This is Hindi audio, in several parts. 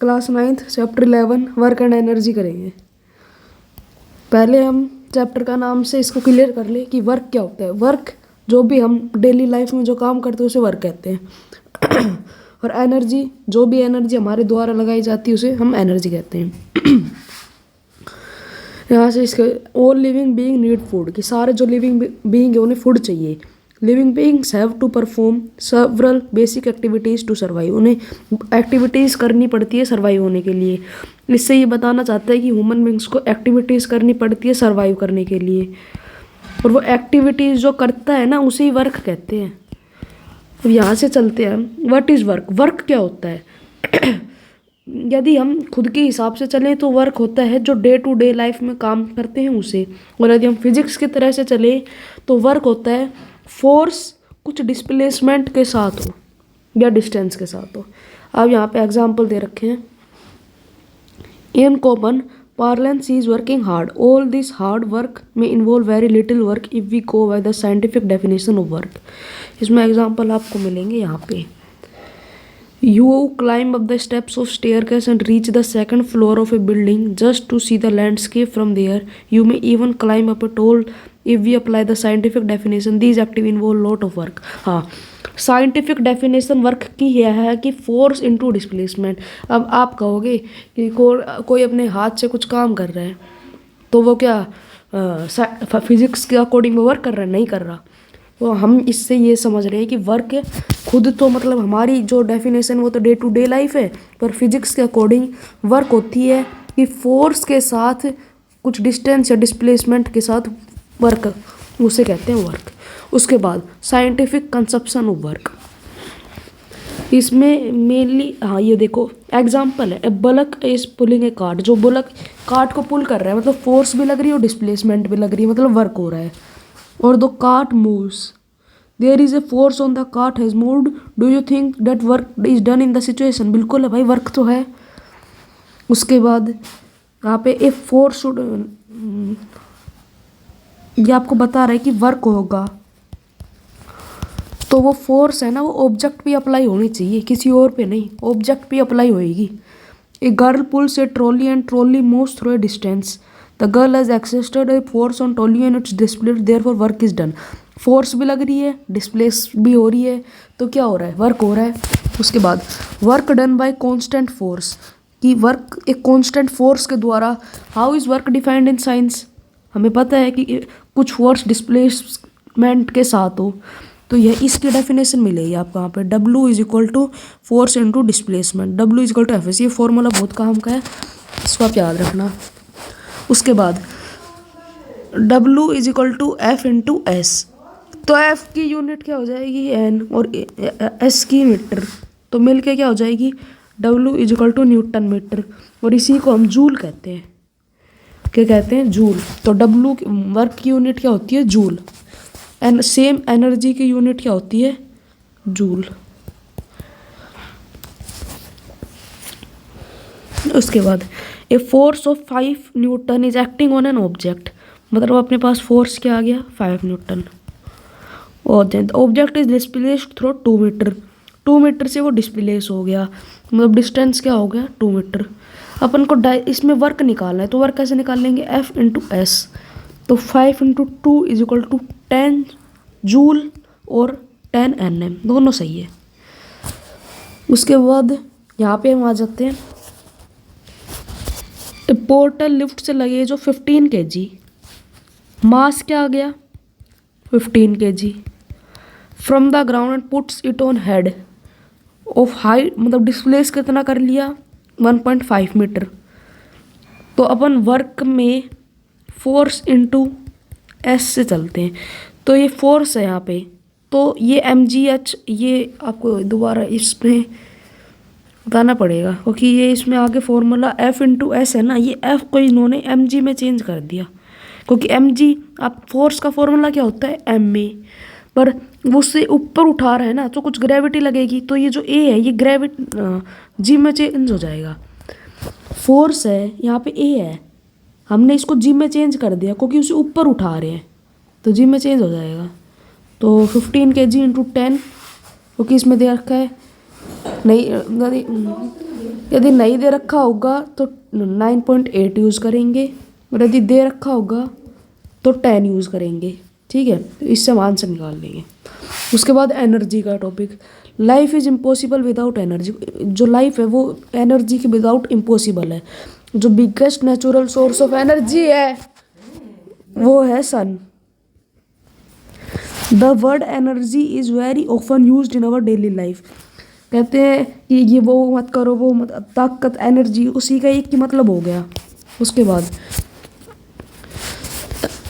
Class 9th chapter 11 work and energy करेंगे। पहले हम चैप्टर का नाम से इसको क्लियर कर ले कि वर्क क्या होता है। वर्क जो भी हम डेली लाइफ में जो काम करते हैं उसे वर्क कहते हैं। और एनर्जी जो भी एनर्जी हमारे द्वारा लगाई जाती है उसे हम एनर्जी कहते हैं। यहाँ से इसके all living being need food, कि सारे जो लिविंग बीइंग है उन्हें फूड चाहिए। Living beings have to perform several basic activities to survive, उन्हें एक्टिविटीज़ करनी पड़ती है सर्वाइव होने के लिए। इससे ये बताना चाहता है कि ह्यूमन बींग्स को एक्टिविटीज़ करनी पड़ती है सर्वाइव करने के लिए, और वो एक्टिविटीज़ जो करता है ना उसे ही वर्क कहते हैं। अब यहाँ से चलते हैं, व्हाट इज़ वर्क। वर्क क्या होता है? यदि हम खुद के हिसाब से चलें तो वर्क होता है जो डे टू डे लाइफ में काम करते हैं उसे। और यदि हम फिजिक्स की तरह से चले तो वर्क होता है फोर्स कुछ डिस्प्लेसमेंट के साथ हो या डिस्टेंस के साथ हो। अब यहाँ पे एग्जांपल दे रखे हैं। In common parlance is working hard. All this hard work may involve very little work if we go by the scientific definition of work. इसमें एग्जांपल आपको मिलेंगे यहाँ पे। You climb up the steps of staircase and reach the second floor of a building just to see the landscape from there. You may even climb up a tall if we apply the scientific definition. These activities involve lot of work. हाँ, साइंटिफिक डेफिनेशन वर्क की यह है कि फोर्स इनटू डिस्प्लेसमेंट। अब आप कहोगे कि कोई अपने हाथ से कुछ काम कर रहा है तो वो क्या फिजिक्स के अकॉर्डिंग वो वर्क कर रहा है? नहीं कर रहा। तो हम इससे ये समझ रहे हैं कि वर्क खुद तो मतलब हमारी जो डेफिनेशन वो तो डे टू डे लाइफ है, पर फिजिक्स के अकॉर्डिंग वर्क होती है कि फोर्स के साथ कुछ डिस्टेंस या डिस्प्लेसमेंट के साथ वर्क, उसे कहते हैं वर्क। उसके बाद साइंटिफिक कंसेप्शन ऑफ वर्क, इसमें मेनली हाँ ये देखो एग्जांपल है। ए बलक इज पुलिंग ए कार्ट, जो बलक कार्ट को पुल कर रहा है मतलब फोर्स भी लग रही है और डिस्प्लेसमेंट भी लग रही है, मतलब वर्क हो रहा है। और दो cart moves, there is a force on the cart has moved, do you think that work is done in the situation? बिल्कुल है भाई, वर्क तो है। उसके बाद यहाँ पे ए फोर्स शुड, ये आपको बता रहा है कि वर्क होगा तो वो फोर्स है ना वो ऑब्जेक्ट पे अप्लाई होनी चाहिए, किसी और पे नहीं, ऑब्जेक्ट पे अप्लाई होएगी। A girl pulls a trolley and trolley moves through a distance, the girl has exerted a force on trolley and it's displaced, therefore work is done. Force भी लग रही है, डिस्प्लेस भी हो रही है, तो क्या हो रहा है? वर्क हो रहा है। उसके बाद work done by constant force, कि वर्क एक कांस्टेंट फोर्स के द्वारा। How is work defined in science? हमें पता है कि कुछ फोर्स डिस्प्लेसमेंट के साथ हो, तो यह इसकी डेफिनेशन मिलेगी आपको यहाँ पे। W is equal to force into displacement, W is equal to F S. ये फॉर्मूला बहुत काम का है, इसको आप याद रखना। उसके बाद W is equal to F into S, तो एफ की यूनिट क्या हो जाएगी? एन, और एस की मीटर, तो मिल के क्या हो जाएगी? W is equal to newton metre, और इसी को हम जूल कहते हैं। क्या कहते हैं? जूल। तो W वर्क की यूनिट क्या होती है? जूल। एंड सेम एनर्जी की यूनिट क्या होती है? जूल। उसके बाद a force of 5 Newton is acting on an object, मतलब अपने पास फोर्स क्या आ गया? 5 न्यूटन। और object is displaced through 2 metre, 2 metre से वो डिस्प्लेस हो गया, मतलब डिस्टेंस क्या हो गया? 2 मीटर। अपन को इसमें वर्क निकालना है, तो वर्क कैसे निकाल लेंगे? एफ इंटू एस, तो 5 into 2 is equal to 10 joule और 10 Nm, दोनों सही है। उसके बाद यहाँ पे हम आ जाते हैं। पोर्टल लिफ्ट से लगे जो 15 kg, मास क्या आ गया? 15 kg। From the ground and puts it on head of height, मतलब डिस्प्लेस कितना कर लिया? 1.5 मीटर। तो अपन वर्क में फोर्स इंटू एस से चलते हैं, तो ये फोर्स है यहाँ पे, तो ये mgh, ये आपको दोबारा इसमें बताना पड़ेगा क्योंकि ये इसमें आगे फॉर्मूला F इंटू एस है ना, ये F को इन्होंने mg में चेंज कर दिया, क्योंकि mg आप फोर्स का फॉर्मूला क्या होता है? ma, पर वो उससे ऊपर उठा रहा है ना तो कुछ ग्रेविटी लगेगी, तो ये जो A है ये ग्रेविटी जी में चेंज हो जाएगा। फोर्स है यहाँ पे A है, हमने इसको जी में चेंज कर दिया क्योंकि उसे ऊपर उठा रहे हैं, तो जी में चेंज हो जाएगा। तो 15 kg इंटू 10, क्योंकि इसमें दे रखा है नहीं यदि नहीं दे रखा होगा तो 9.8 यूज़ करेंगे, और यदि दे रखा होगा तो 10 यूज़ करेंगे। ठीक है, तो इससे हम आंसर निकाल लेंगे। उसके बाद एनर्जी का topic, life is impossible without energy. जो लाइफ है वो एनर्जी के विदाउट इम्पॉसिबल है। जो biggest natural source of energy है वो है sun. The word energy is very often used in our daily life. कहते हैं कि ये वो मत करो, वो मत, ताकत, एनर्जी, उसी का एक ही मतलब हो गया। उसके बाद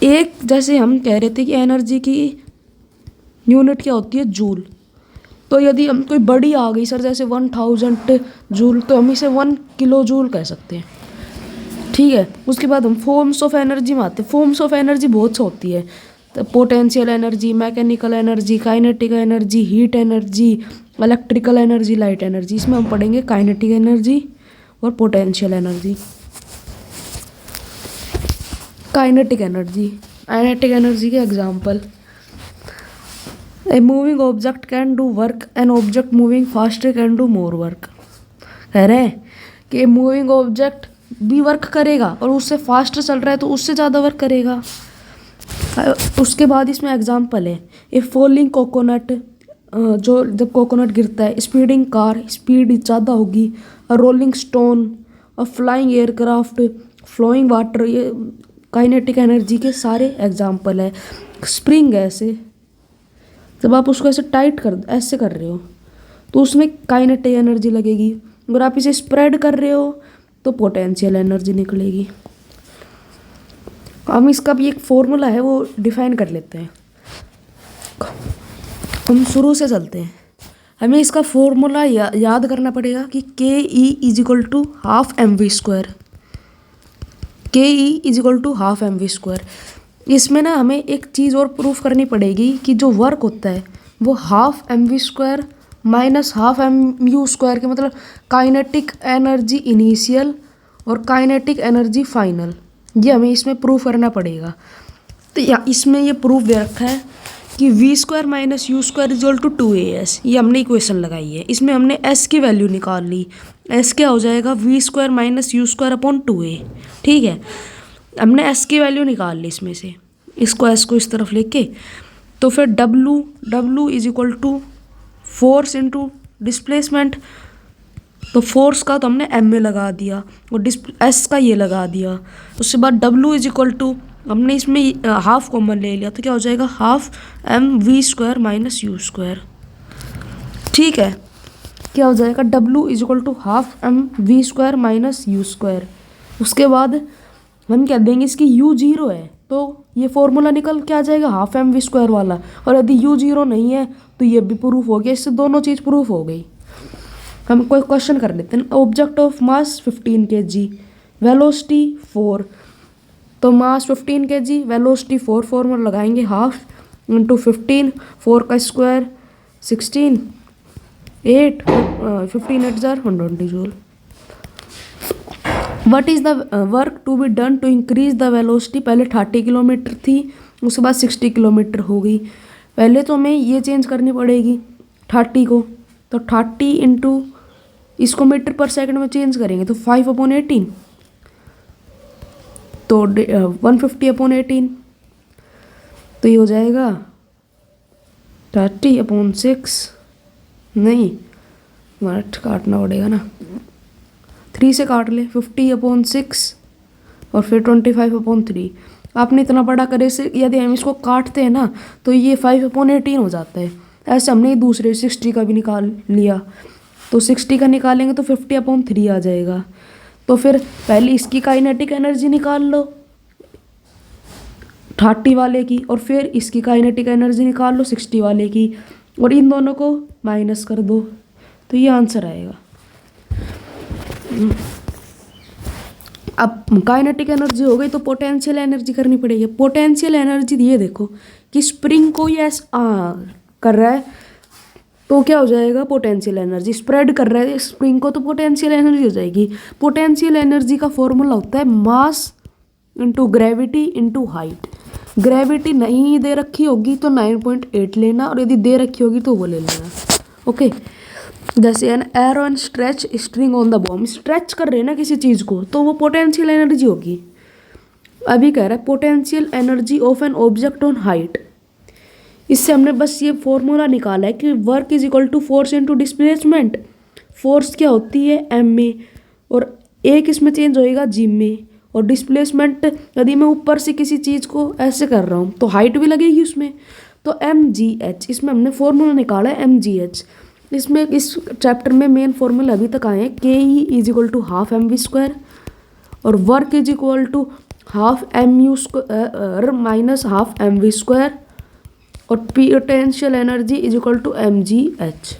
एक, जैसे हम कह रहे थे कि एनर्जी की यूनिट क्या होती है, जूल। तो यदि हम कोई बड़ी आ गई सर, जैसे 1000 जूल, तो हम इसे 1 किलो जूल कह सकते हैं। ठीक है, उसके बाद हम फॉर्म्स ऑफ एनर्जी में आते हैं। फॉर्म्स ऑफ एनर्जी बहुत सी होती है, तो potential energy, mechanical energy, kinetic energy, heat energy, electrical energy, light energy. इसमें हम पढ़ेंगे काइनेटिक एनर्जी और potential energy. Kinetic energy, kinetic energy के example, a moving object can do work, an object moving faster can do more work. कह रहे हैं कि मूविंग ऑब्जेक्ट भी वर्क करेगा और उससे फास्टर चल रहा है तो उससे ज़्यादा वर्क करेगा। उसके बाद इसमें एग्जांपल है, ए फॉलिंग कोकोनट, जो जब कोकोनट गिरता है, स्पीडिंग कार, स्पीड ज़्यादा होगी, a rolling stone, a flying aircraft, flowing water. ये काइनेटिक एनर्जी के सारे एग्जांपल है। स्प्रिंग ऐसे, जब आप उसको ऐसे टाइट कर, ऐसे कर रहे हो तो उसमें काइनेटिक एनर्जी लगेगी। अगर आप इसे स्प्रेड कर रहे हो तो पोटेंशियल एनर्जी निकलेगी। हम इसका भी एक फॉर्मूला है वो डिफाइन कर लेते हैं। हम शुरू से चलते हैं। हमें इसका फॉर्मूला याद करना पड़ेगा कि KE = ½ mv²। KE = ½ mv²। इसमें ना हमें एक चीज़ और प्रूफ करनी पड़ेगी कि जो वर्क होता है वो ½ mv² माइनस ½ mu² के, मतलब काइनेटिक एनर्जी इनिशियल और काइनेटिक एनर्जी फाइनल, ये हमें इसमें प्रूफ करना पड़ेगा। तो या इसमें ये प्रूफ दे रखा है कि v² - u² = 2as। ये हमने इक्वेशन लगाई है, इसमें हमने s की वैल्यू निकाल ली। s क्या हो जाएगा, v² - u² / 2a। ठीक है, हमने s की वैल्यू निकाल ली इसमें से, इसको s को इस तरफ लेके। तो फिर w = फोर्स इंटू डिस्प्लेसमेंट। तो फोर्स का तो हमने m में लगा दिया और s का ये लगा दिया। उसके बाद w = हमने इसमें हाफ कॉमन ले लिया, तो क्या हो जाएगा, ½ mv² - u²। ठीक है, क्या हो जाएगा, w = ½ mv² - u²। उसके बाद हम क्या देंगे, इसकी u 0 है तो ये फॉर्मूला निकल के आ जाएगा ½ mv² वाला, और यदि u 0 नहीं है तो ये भी प्रूफ हो गया। इससे दोनों चीज़ प्रूफ हो गई। हम कोई क्वेश्चन कर लेते हैं। Object of mass 15 kg, velocity 4। तो मास 15 kg, वेलोसिटी 4, फॉर्मूला लगाएंगे ½ × 15, 4 का square 16, 8, 15 8 = 120 joule. What is the work to be done to increase the velocity. पहले 30 किलोमीटर थी, उसके बाद 60 किलोमीटर हो गई। पहले तो हमें ये चेंज करनी पड़ेगी 30 को, तो 30 × इसको मीटर पर सेकंड में चेंज करेंगे तो 5/18, तो 150/18। तो ये हो जाएगा 30/6, नहीं मिनट काटना पड़ेगा ना, 3 से काट ले, 50/6 और फिर 25/3। आपने इतना बड़ा करे से यदि हम इसको काटते हैं ना तो ये 5/18 हो जाता है। ऐसे हमने दूसरे 60 का भी निकाल लिया, तो 60 का निकालेंगे तो 50/3 आ जाएगा। तो फिर पहले इसकी काइनेटिक एनर्जी निकाल लो 30 वाले की, और फिर इसकी काइनेटिक एनर्जी निकाल लो 60 वाले की, और इन दोनों को माइनस कर दो, तो ये आंसर आएगा। अब काइनेटिक एनर्जी हो गई तो पोटेंशियल एनर्जी करनी पड़ेगी। पोटेंशियल एनर्जी ये देखो कि स्प्रिंग को ये कर रहा है तो क्या हो जाएगा, पोटेंशियल एनर्जी। स्प्रेड कर रहा है स्प्रिंग को तो पोटेंशियल एनर्जी हो जाएगी। पोटेंशियल एनर्जी का फॉर्मूला होता है mass into gravity into height. Gravity नहीं दे रखी होगी तो 9.8 लेना, और यदि दे रखी होगी तो वो ले लेना। ओके, जैसे an arrow and stretch string on the bomb, stretch कर रहे हैं ना किसी चीज़ को तो वो पोटेंशियल एनर्जी होगी। अभी कह रहा है potential energy of an object on height. इससे हमने बस ये फॉर्मूला निकाला है कि work is equal to force into displacement. Force क्या होती है एम में, और एक इसमें चेंज होएगा जी में, और डिस्प्लेसमेंट यदि मैं ऊपर से किसी चीज़ को ऐसे कर रहा हूँ तो हाइट भी लगेगी उसमें, तो एम जी एच। इसमें हमने फॉर्मूला निकाला है एम जी एच। इसमें इस चैप्टर में मेन फॉर्मूला अभी तक आए हैं, K E is equal to half M V square, और work is equal to half M U square minus half M V square, और potential energy is equal to M G H.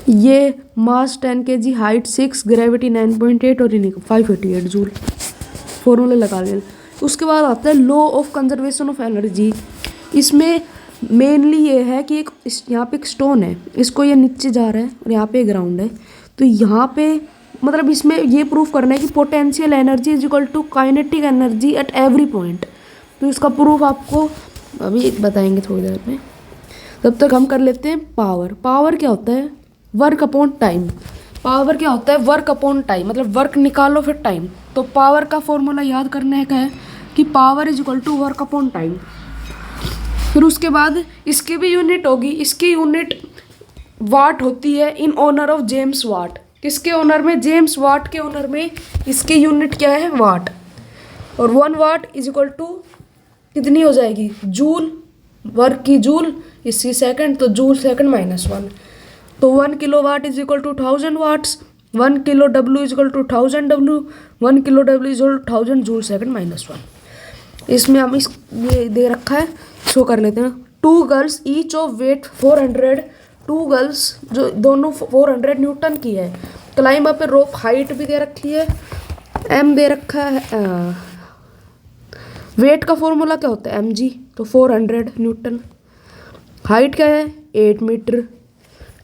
ये मास 10 kg, हाइट 6, ग्रेविटी 9.8 और 588 जूल। फॉर्मूले लगा लें। उसके बाद आता है law of conservation of energy. इसमें मेनली ये है कि यहाँ पे एक स्टोन है, इसको ये नीचे जा रहा है और यहाँ पे ग्राउंड है, तो यहाँ पे मतलब इसमें ये प्रूफ करना है कि potential energy is equal to kinetic energy at every point. तो इसका प्रूफ आपको अभी बताएंगे थोड़ी देर में। तब तक हम कर लेते हैं पावर। पावर क्या होता है? Work upon time. पावर क्या होता है? वर्क अपॉन टाइम, मतलब वर्क निकालो फिर टाइम। तो पावर का फॉर्मूला याद करने का है कि power is equal to work upon time. फिर उसके बाद इसकी भी यूनिट होगी, इसकी यूनिट वाट होती है in honour of James Watt. किसके ऑनर में? जेम्स वाट के ऑनर में इसकी यूनिट क्या है? वाट। और 1 वाट इज इक्वल टू कितनी हो जाएगी? जूल। वर्क की जूल, इसकी सेकंड, तो जूल सेकंड माइनस 1। तो 1 kilo watt is equal to 1000 watts. 1 kilo W is equal to 1000 W. 1 kilo W is equal to 1000 joule second minus 1। इसमें हम इस ये दे रखा है, शो कर लेते हैं। 2 girls each of weight 400। 2 girls जो दोनों 400 न्यूटन की है। क्लाइंब अप रोप, हाइट भी दे रखी है, एम दे रखा है। वेट का फॉर्मूला क्या होता है? एम जी, तो 400 न्यूटन। हाइट क्या है? 8 मीटर।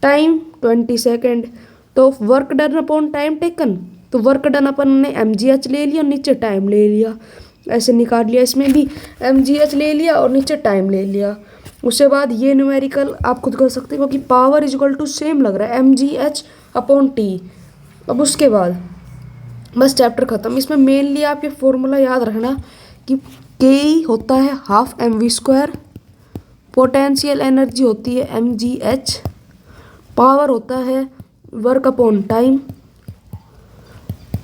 Time 20 second. तो work done upon time taken, तो वर्क डन अपन ने एम जी एच ले लिया, नीचे टाइम ले लिया, ऐसे निकाल लिया। इसमें भी एम जी एच ले लिया और नीचे टाइम ले लिया। उसके बाद ये न्यूमेरिकल आप खुद कर सकते हो क्योंकि power is equal to same लग रहा है, M G H upon T. अब उसके बाद बस चैप्टर ख़त्म। इसमें मेनली आप ये फॉर्मूला याद रखना कि के ई होता है half M V square, potential energy होती है एम जी एच, पावर होता है वर्क अपॉन टाइम,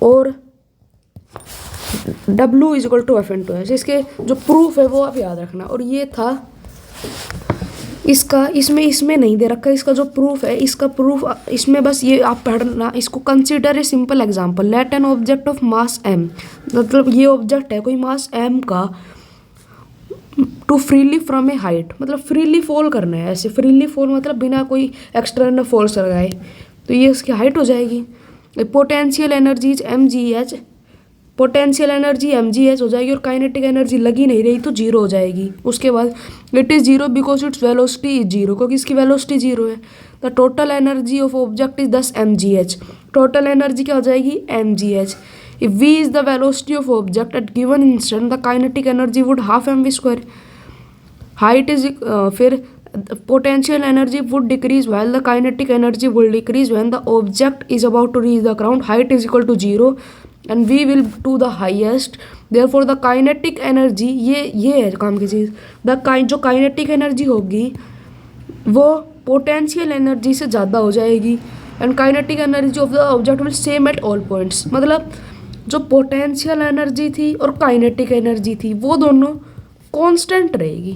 और W is equal to F N to H. इसके जो प्रूफ है वो आप याद रखना। और ये था इसका, इसमें नहीं दे रखा इसका जो प्रूफ है। इसका प्रूफ इसमें बस ये आप पढ़ना, इसको consider a simple example. Let an object of mass m, मतलब ये ऑब्जेक्ट है कोई मास m का, to freely from a height, मतलब फ्रीली फॉल करना है। ऐसे फ्रीली फॉल मतलब बिना कोई एक्सटर्नल फोर्स लगाए, तो ये इसकी हाइट हो जाएगी। Potential energy M G H, potential energy M G H हो जाएगी, और काइनेटिक एनर्जी लगी नहीं रही तो जीरो हो जाएगी। उसके बाद it is zero because its velocity is zero, क्योंकि इसकी वेलोसिटी जीरो है। The total energy of object is 10 M G H. Total energy क्या हो जाएगी? M G H. If v is the velocity of object at given instant, the kinetic energy would half mv square. Height is फिर potential energy would decrease while the kinetic energy will decrease when the object is about to reach the ground. Height is equal to 0 and v will to the highest. Therefore the kinetic energy, ये है काम की चीज़, जो kinetic energy होगी वो पोटेंशियल एनर्जी से ज़्यादा हो जाएगी। And kinetic energy of the object will same at all points, मतलब जो पोटेंशियल एनर्जी थी और काइनेटिक एनर्जी थी वो दोनों कांस्टेंट रहेगी।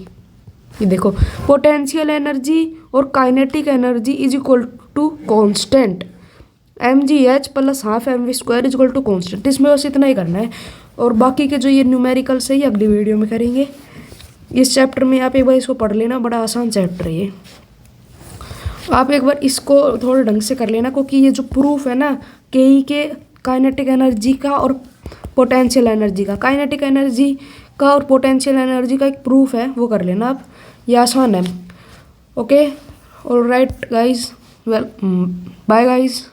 ये देखो, पोटेंशियल एनर्जी और kinetic energy is equal to constant, M G H plus half M V square is equal to constant. इसमें बस इतना ही करना है, और बाकी के जो ये न्यूमेरिकल से ही अगली वीडियो में करेंगे। इस चैप्टर में आप एक बार इसको पढ़ लेना, बड़ा आसान चैप्टर है ये। आप एक बार इसको थोड़े ढंग से कर लेना, क्योंकि ये जो प्रूफ है ना के ई के काइनेटिक एनर्जी का और पोटेंशियल एनर्जी का, काइनेटिक एनर्जी का और पोटेंशियल एनर्जी का एक प्रूफ है, वो कर लेना आप, ये आसान है। Okay, alright guys, well bye guys.